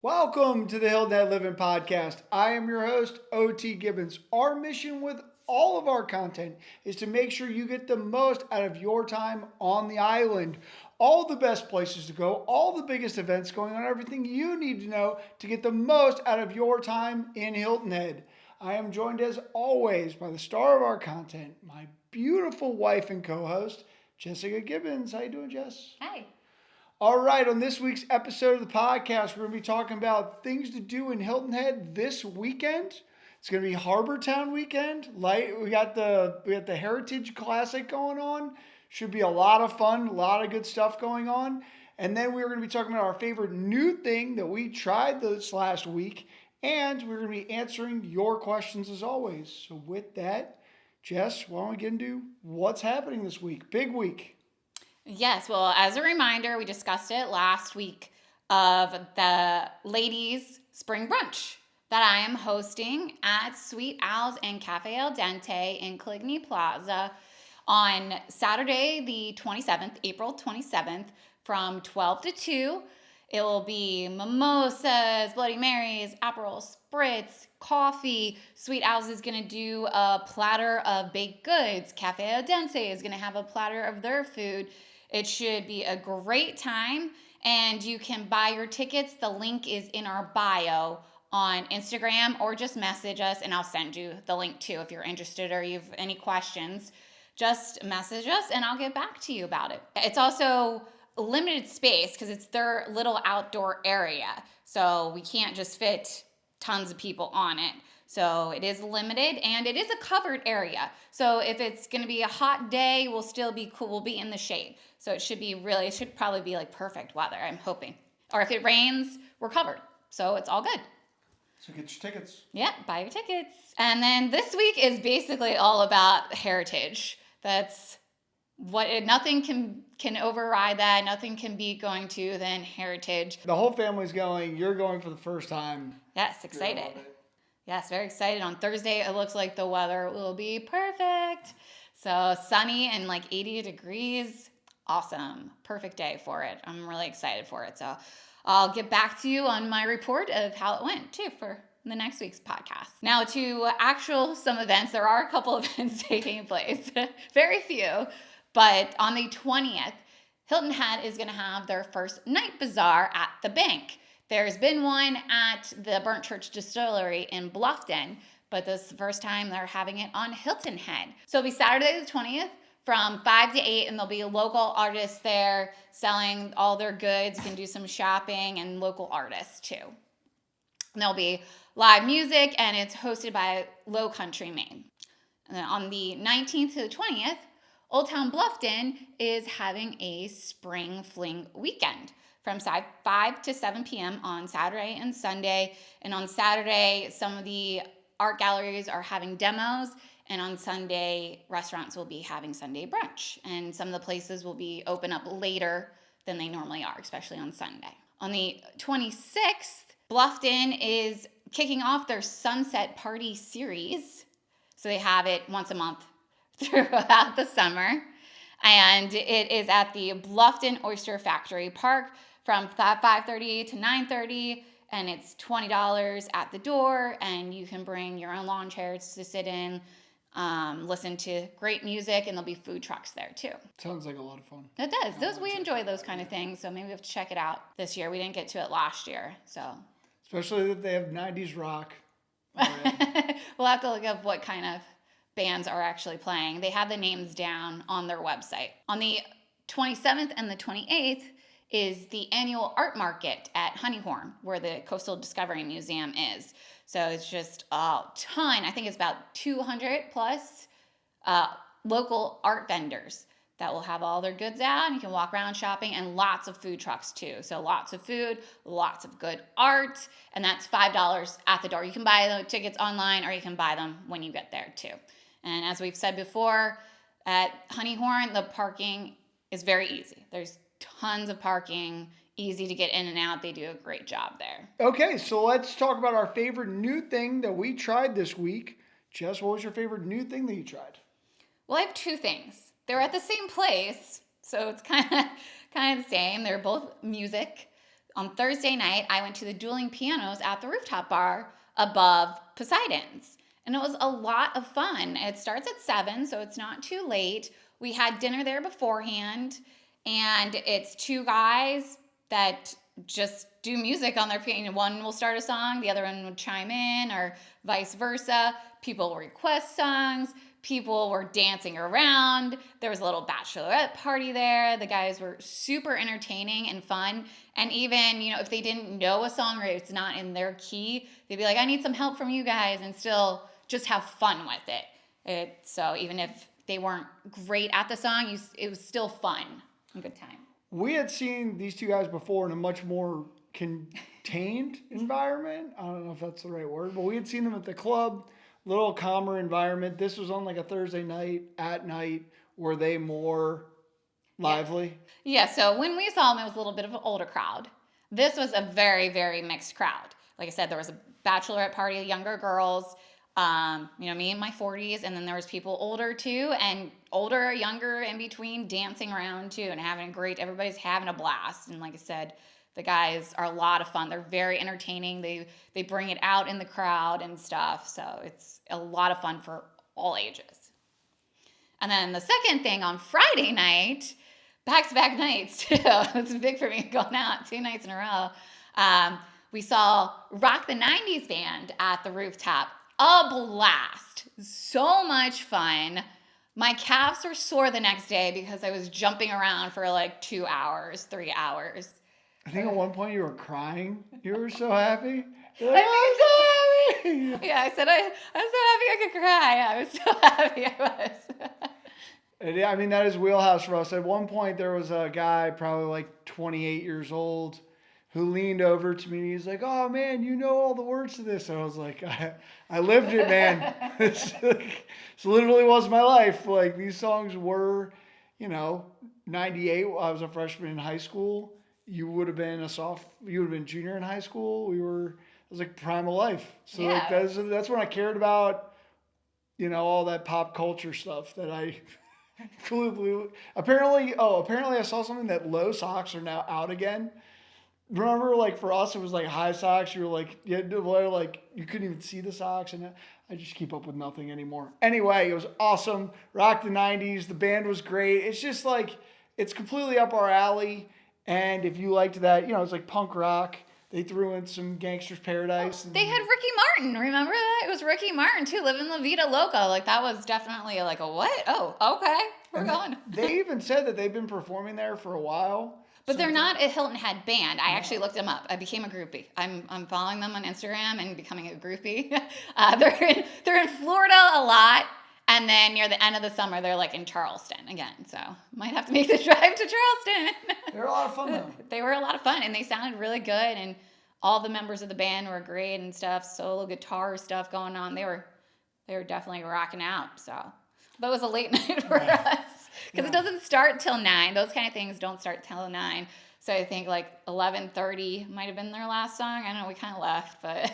Welcome to the Hilton Head Livin podcast. I am your host, OT Gibbons. Our mission with all of our content is to make sure you get the most out of your time on the island. All the best places to go, all the biggest events going on, everything you need to know to get the most out of your time in Hilton Head. I am joined as always by the star of our content, my beautiful wife and co-host, Jessica Gibbons. How you doing, Jess? Hey. All right, on this week's episode of the podcast, we're going to be talking about things to do in Hilton Head this weekend. It's going to be Harbor Town weekend. We got the Heritage Classic going on. Should be a lot of fun, a lot of good stuff going on. And then we're going to be talking about our favorite new thing that we tried this last week. And we're going to be answering your questions as always. So with that, Jess, why don't we get into what's happening this week? Big week. Yes, well, as a reminder, we discussed it last week of the ladies' spring brunch that I am hosting at Sweet Al's and Cafe Al Dente in Caligny Plaza on Saturday, the 27th, April 27th, from 12 to 2. It will be mimosas, Bloody Marys, Aperol Spritz, coffee. Sweet Al's is going to do a platter of baked goods. Cafe Al Dente is going to have a platter of their food. It should be a great time, and you can buy your tickets. The link is in our bio on Instagram, or just message us, and I'll send you the link too if you're interested or you have any questions. Just message us, and I'll get back to you about it. It's also limited space because it's their little outdoor area, so we can't just fit tons of people on it. So it is limited, and it is a covered area. So if it's going to be a hot day, we'll still be cool. We'll be in the shade. So it should probably be like perfect weather, I'm hoping. Or if it rains, we're covered. So it's all good. So get your tickets. Yeah, buy your tickets. And then this week is basically all about heritage. That's nothing can override that. Nothing can beat going to than heritage. The whole family's going. You're going for the first time. Yes, excited. Yes, very excited. On Thursday, it looks like the weather will be perfect. So sunny and like 80 degrees. Awesome. Perfect day for it. I'm really excited for it. So I'll get back to you on my report of how it went too for the next week's podcast. Now to some events. There are a couple of events taking place. Very few. But on the 20th, Hilton Head is going to have their first night bazaar at the bank. There's been one at the Burnt Church Distillery in Bluffton, but this is the first time they're having it on Hilton Head. So it'll be Saturday the 20th from 5 to 8, and there'll be local artists there selling all their goods. You can do some shopping, and local artists too. And there'll be live music, and it's hosted by Low Country Maine. And then on the 19th to the 20th, Old Town Bluffton is having a spring fling weekend from 5 to 7 p.m. on Saturday and Sunday. And on Saturday, some of the art galleries are having demos. And on Sunday, restaurants will be having Sunday brunch. And some of the places will be open up later than they normally are, especially on Sunday. On the 26th, Bluffton is kicking off their Sunset Party series. So they have it once a month throughout the summer. And it is at the Bluffton Oyster Factory Park from 5:30 to 9:30, and it's $20 at the door, and you can bring your own lawn chairs to sit in, listen to great music, and there'll be food trucks there too. Sounds like a lot of fun. It does. We enjoy those kind of things, so maybe we have to check it out this year. We didn't get to it last year, so. Especially if they have 90s rock. We'll have to look up what kind of bands are actually playing. They have the names down on their website. On the 27th and the 28th is the annual art market at Honeyhorn, where the Coastal Discovery Museum is. So it's just a ton. I think it's about 200 plus local art vendors that will have all their goods out, and you can walk around shopping, and lots of food trucks too. So lots of food, lots of good art, and that's $5 at the door. You can buy the tickets online, or you can buy them when you get there too. And as we've said before, at Honeyhorn, the parking is very easy. There's tons of parking, easy to get in and out. They do a great job there. Okay, so let's talk about our favorite new thing that we tried this week. Jess, what was your favorite new thing that you tried? Well, I have two things. They're at the same place, so it's kind of the same. They're both music. On Thursday night, I went to the dueling pianos at the rooftop bar above Poseidon's. And it was a lot of fun. It starts at 7, so it's not too late. We had dinner there beforehand, and it's two guys that just do music on their piano. One will start a song, the other one would chime in, or vice versa. People request songs. People were dancing around. There was a little bachelorette party there. The guys were super entertaining and fun. And even, if they didn't know a song or it's not in their key, they'd be like, I need some help from you guys, and still just have fun with it. So even if they weren't great at the song, it was still fun. A good time. We had seen these two guys before in a much more contained environment. I don't know if that's the right word, but we had seen them at the club. Little calmer environment. This was on like a Thursday night. At night, were they more lively? Yeah, so when we saw them, it was a little bit of an older crowd. This was a very, very mixed crowd. Like I said, there was a bachelorette party, younger girls, me in my 40s, and then there was people older too, and older, younger, in between, dancing around too, and everybody's having a blast. And like I said, the guys are a lot of fun. They're very entertaining. They bring it out in the crowd and stuff. So it's a lot of fun for all ages. And then the second thing on Friday night, back-to-back nights too. It's big for me going out 2 nights in a row. We saw Rock the 90s band at the rooftop. A blast. So much fun. My calves were sore the next day because I was jumping around for like 2 hours, 3 hours. I think at one point you were crying. You were so happy. You're like, I'm so happy. Yeah, I said I'm so happy I could cry. I was so happy I was. And yeah, I mean, that is wheelhouse for us. At one point, there was a guy, probably like 28 years old, who leaned over to me and he's like, oh man, you know all the words to this. And I was like, I lived it, man. This literally was my life. Like, these songs were, 98. I was a freshman in high school. You would have been junior in high school. It was like prime of life. So Yeah. like that's when I cared about, all that pop culture stuff that I apparently I saw something that low socks are now out again. Remember, like, for us, it was like high socks. You were like, you had to wear, like, you couldn't even see the socks. And I just keep up with nothing anymore. Anyway, it was awesome. Rock the 90s. The band was great. It's just like, it's completely up our alley. And if you liked that, it's like punk rock. They threw in some Gangster's Paradise. They had Ricky Martin. Remember that? It was Ricky Martin too, Livin' La Vida Loca. Like, that was definitely like a what? Oh, okay. We're going. They even said that they've been performing there for a while. But they're not a Hilton Head band. I actually looked them up. I became a groupie. I'm following them on Instagram and becoming a groupie. They're in Florida a lot, and then near the end of the summer, they're like in Charleston again. So might have to make the drive to Charleston. They're a lot of fun though. They were a lot of fun, and they sounded really good, and all the members of the band were great and stuff. Solo guitar stuff going on. They were definitely rocking out. So that was a late night for us. Because it doesn't start till 9. Those kind of things don't start till 9. So I think like 11:30 might have been their last song. I don't know. We kind of left, but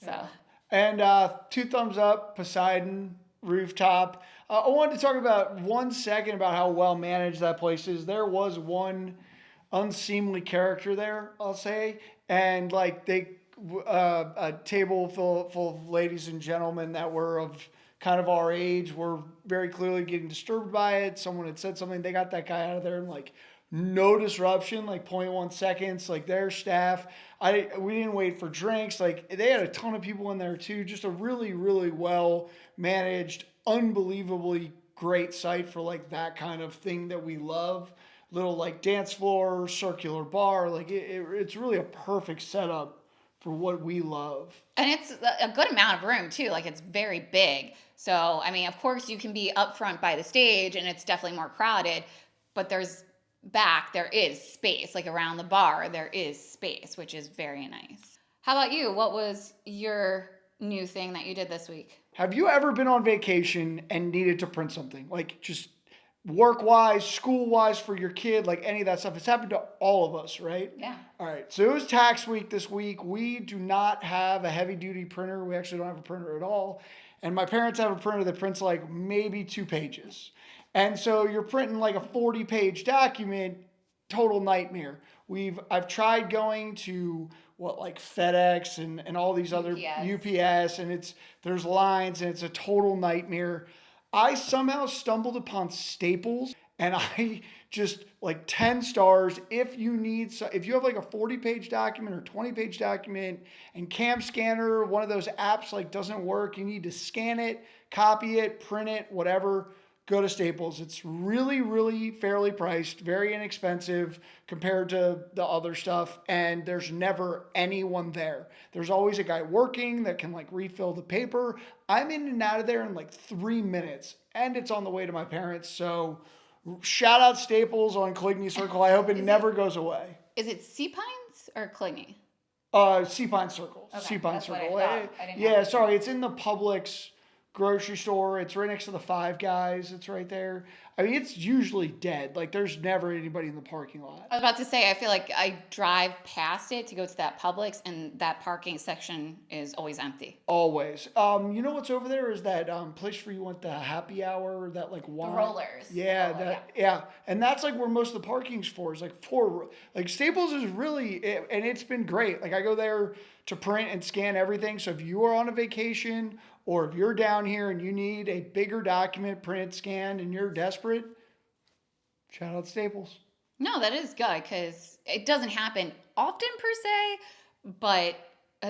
so. Yeah. And 2 thumbs up, Poseidon rooftop. I wanted to talk about 1 second about how well managed that place is. There was one unseemly character there, I'll say, and like a table full of ladies and gentlemen that were of kind of our age were very clearly getting disturbed by it. Someone had said something. They got that guy out of there in like no disruption, like 0.1 seconds. Like, their staff, we didn't wait for drinks. Like, they had a ton of people in there too. Just a really, really well managed, unbelievably great site for like that kind of thing that we love. Little like dance floor, circular bar. Like it's really a perfect setup for what we love. And it's a good amount of room too. Like, it's very big. So, I mean, of course you can be up front by the stage and it's definitely more crowded, but there is space. Like, around the bar, there is space, which is very nice. How about you? What was your new thing that you did this week? Have you ever been on vacation and needed to print something? Like, just work-wise, school-wise for your kid, like any of that stuff. It's happened to all of us, right? Yeah. All right. So it was tax week this week. We do not have a heavy-duty printer. We actually don't have a printer at all. And my parents have a printer that prints like maybe 2 pages. And so you're printing like a 40-page document, total nightmare. I've tried going to like FedEx and all these other UPS, and there's lines and it's a total nightmare. I somehow stumbled upon Staples, and I just like 10 stars. If you have like a 40-page document or 20-page document and Cam Scanner, one of those apps like doesn't work, you need to scan it, copy it, print it, whatever, go to Staples. It's really, really fairly priced, very inexpensive compared to the other stuff, and there's never anyone there. There's always a guy working that can like refill the paper. I'm in and out of there in like 3 minutes, and it's on the way to my parents. So shout out Staples on Coligny Circle. I hope it never goes away. Is it Sea Pines or Coligny? Sea Pine Circle. Okay, Sea Pine that's Circle. what I thought. I didn't Yeah, know. sorry. It's in the Publix grocery store. It's right next to the Five Guys. It's right there. I mean, it's usually dead. Like, there's never anybody in the parking lot. I was about to say, I feel like I drive past it to go to that Publix, and that parking section is always empty. Always. You know what's over there is that place where you want the happy hour, that like wine. The rollers. Yeah, yeah. And that's like where most of the parking's for. Is like Staples is really, and it's been great. Like I go there to print and scan everything. So if you are on a vacation or if you're down here and you need a bigger document printed, scanned, and you're desperate, shout out Staples. No, that is good because it doesn't happen often per se, but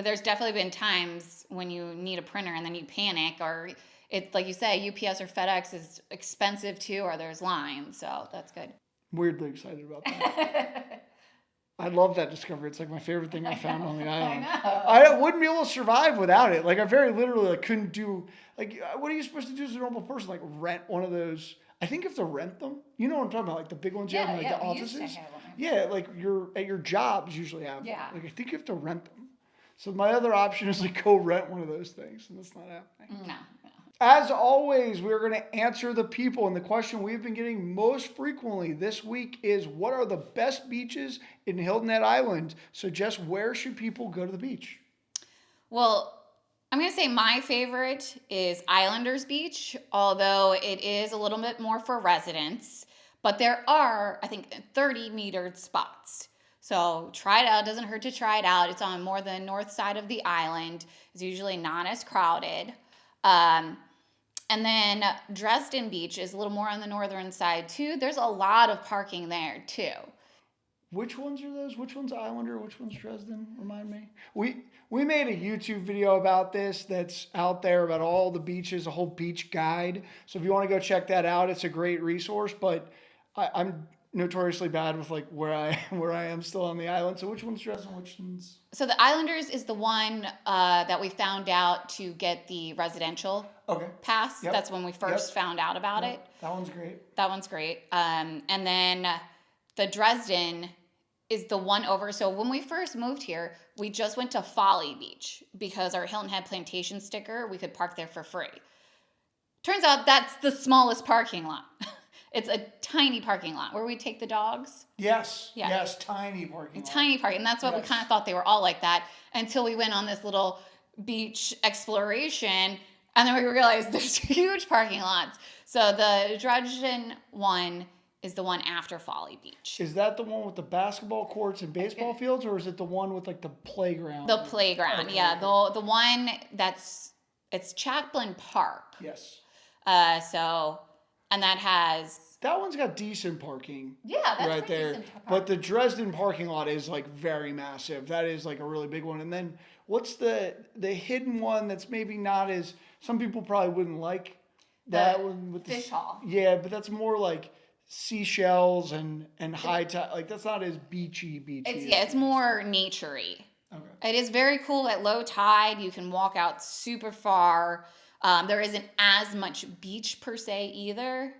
there's definitely been times when you need a printer and then you panic, or it's like you say, UPS or FedEx is expensive too, or there's lines. So that's good. Weirdly excited about that. I love that discovery. It's like my favorite thing I found on the island. I wouldn't be able to survive without it. Like I very literally like couldn't do like what are you supposed to do as a normal person? Like rent one of those. I think you have to rent them. You know what I'm talking about? Like the big ones you have in like the offices. Yeah, like at your jobs usually have them. Like I think you have to rent them. So my other option is like go rent one of those things, and that's not happening. No. As always, we're going to answer the people, and the question we've been getting most frequently this week is, what are the best beaches in Hilton Head Island? So Jess, where should people go to the beach? Well, I'm going to say my favorite is Islanders Beach, although it is a little bit more for residents, but there are, I think, 30 metered spots. So try it out. It doesn't hurt to try it out. It's on more the north side of the island. It's usually not as crowded. And then Dresden Beach is a little more on the northern side too. There's a lot of parking there too. Which ones are those? Which one's Islander? Which one's Dresden? Remind me. We made a YouTube video about this that's out there about all the beaches, a whole beach guide. So if you want to go check that out, it's a great resource. But I'm notoriously bad with like where I am still on the island. So which one's Dresden? Which one's? So the Islanders is the one that we found out to get the residential pass. Yep. That's when we first found out about it. That one's great. That one's great. And then the Dresden is the one over. So when we first moved here, we just went to Folly Beach because our Hilton Head Plantation sticker, we could park there for free. Turns out that's the smallest parking lot. It's a tiny parking lot where we take the dogs. Yes, tiny parking lot. Tiny parking. And that's what we kind of thought they were all like that until we went on this little beach exploration. And then we realized there's huge parking lots. So the Dresden one is the one after Folly Beach. Is that the one with the basketball courts and baseball fields, or is it the one with like the playground? The playground, the one it's Chaplin Park. Yes. And that one's got decent parking. Yeah, that's right there. Decent but the Dresden parking lot is like very massive. That is like a really big one. And then what's the hidden one that's maybe not as, some people probably wouldn't like that one with Fish Hall. Yeah, but that's more like seashells and high tide. Like that's not as beachy. It's more naturey. Okay. It is very cool at low tide. You can walk out super far. There isn't as much beach per se either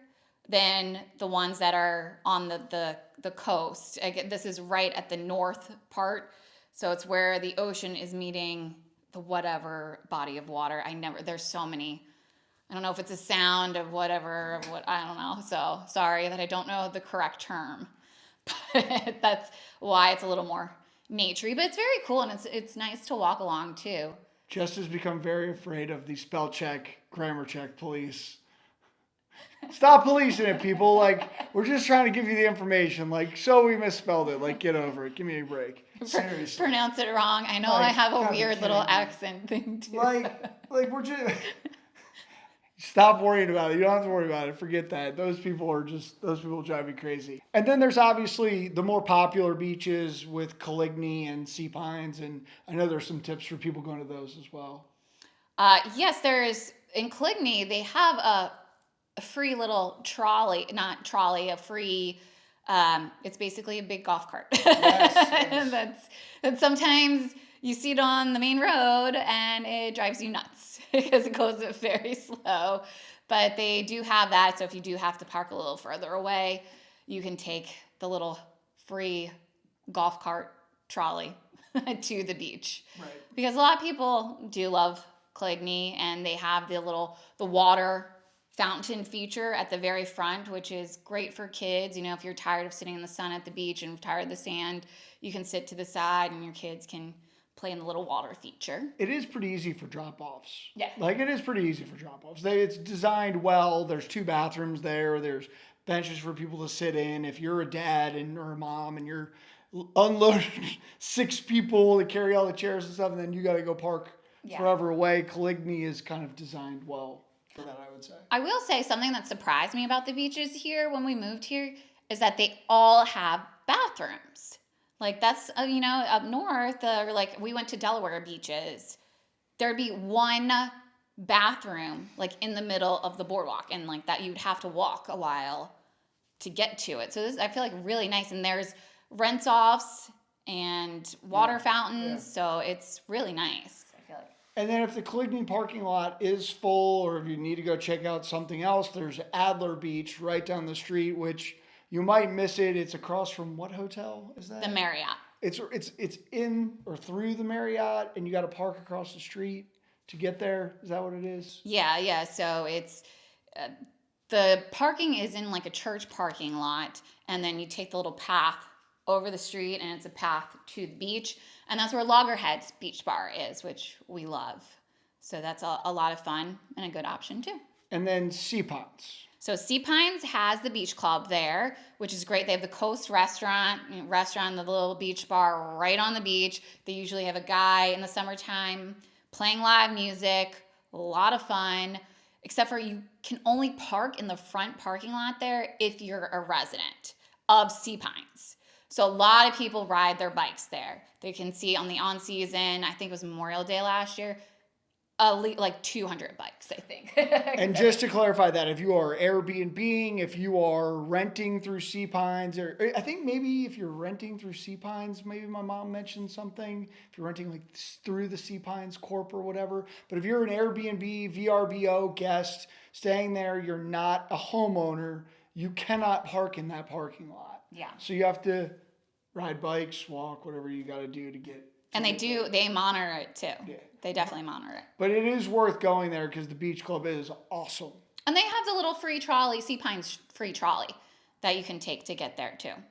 than the ones that are on the coast. This is right at the north part, so it's where the ocean is meeting the whatever body of water. There's so many. I don't know if it's a sound of whatever, I don't know. So sorry that I don't know the correct term, but that's why it's a little more naturey. But it's very cool, and it's nice to walk along too. Jess has become very afraid of the spell check, grammar check police. Stop policing it, people. Like, we're just trying to give you the information. Like, so we misspelled it. Like, get over it. Give me a break. Seriously. Pronounce it wrong. I know Like, I have a gotta be weird little kidding me. accent thing too. Like we're just stop worrying about it. You don't have to worry about it. Forget that. Those people drive me crazy. And then there's obviously the more popular beaches with Coligny and Sea Pines, and I know there's some tips for people going to those as well. Yes, there's in Coligny. They have a free little trolley, not trolley, a free. It's basically a big golf cart. Yes. And that's sometimes you see it on the main road and it drives you nuts because it goes very slow. But they do have that, so if you do have to park a little further away, you can take the little free golf cart trolley to the beach. Right. Because a lot of people do love Coligny, and they have the water fountain feature at the very front, which is great for kids. You know, if you're tired of sitting in the sun at the beach and tired of the sand, you can sit to the side and your kids can play in the little water feature. It is pretty easy for drop-offs. Yeah. Like, it is pretty easy for drop-offs. It's designed well. There's 2 bathrooms there. There's benches for people to sit in. If you're a dad or a mom and you're unloading 6 people to carry all the chairs and stuff, and then you got to go park forever away, Coligny is kind of designed well for that, I would say. I will say something that surprised me about the beaches here when we moved here is that they all have bathrooms. Like, that's, up north, or like we went to Delaware beaches, there'd be one bathroom like in the middle of the boardwalk, and like that you'd have to walk a while to get to it. So this, I feel like, really nice. And there's rinse-offs and water fountains, so it's really nice. And then if the Coligny parking lot is full, or if you need to go check out something else, there's Adler Beach right down the street, which you might miss it. It's across from what hotel is that? The Marriott. It's in or through the Marriott, and you got to park across the street to get there. Is that what it is? Yeah. So it's the parking is in like a church parking lot, and then you take the little path over the street, and it's a path to the beach. And that's where Loggerhead's Beach Bar is, which we love. So that's a lot of fun and a good option too. And then Sea Pines. So Sea Pines has the beach club there, which is great. They have the Coast restaurant, the little beach bar right on the beach. They usually have a guy in the summertime playing live music, a lot of fun, except for you can only park in the front parking lot there if you're a resident of Sea Pines. So a lot of people ride their bikes there. They can see on the on-season, I think it was Memorial Day last year, like 200 bikes, I think. And just to clarify that, if you are Airbnb-ing, if you are renting through Sea Pines, or I think maybe if you're renting through Sea Pines, maybe my mom mentioned something, if you're renting like through the Sea Pines Corp or whatever. But if you're an Airbnb, VRBO guest staying there, you're not a homeowner, you cannot park in that parking lot. Yeah. So you have to ride bikes, walk, whatever you got to do to get. And they monitor it too. Yeah. They definitely monitor it. But it is worth going there because the beach club is awesome. And they have the little free trolley, Sea Pines free trolley, that you can take to get there too.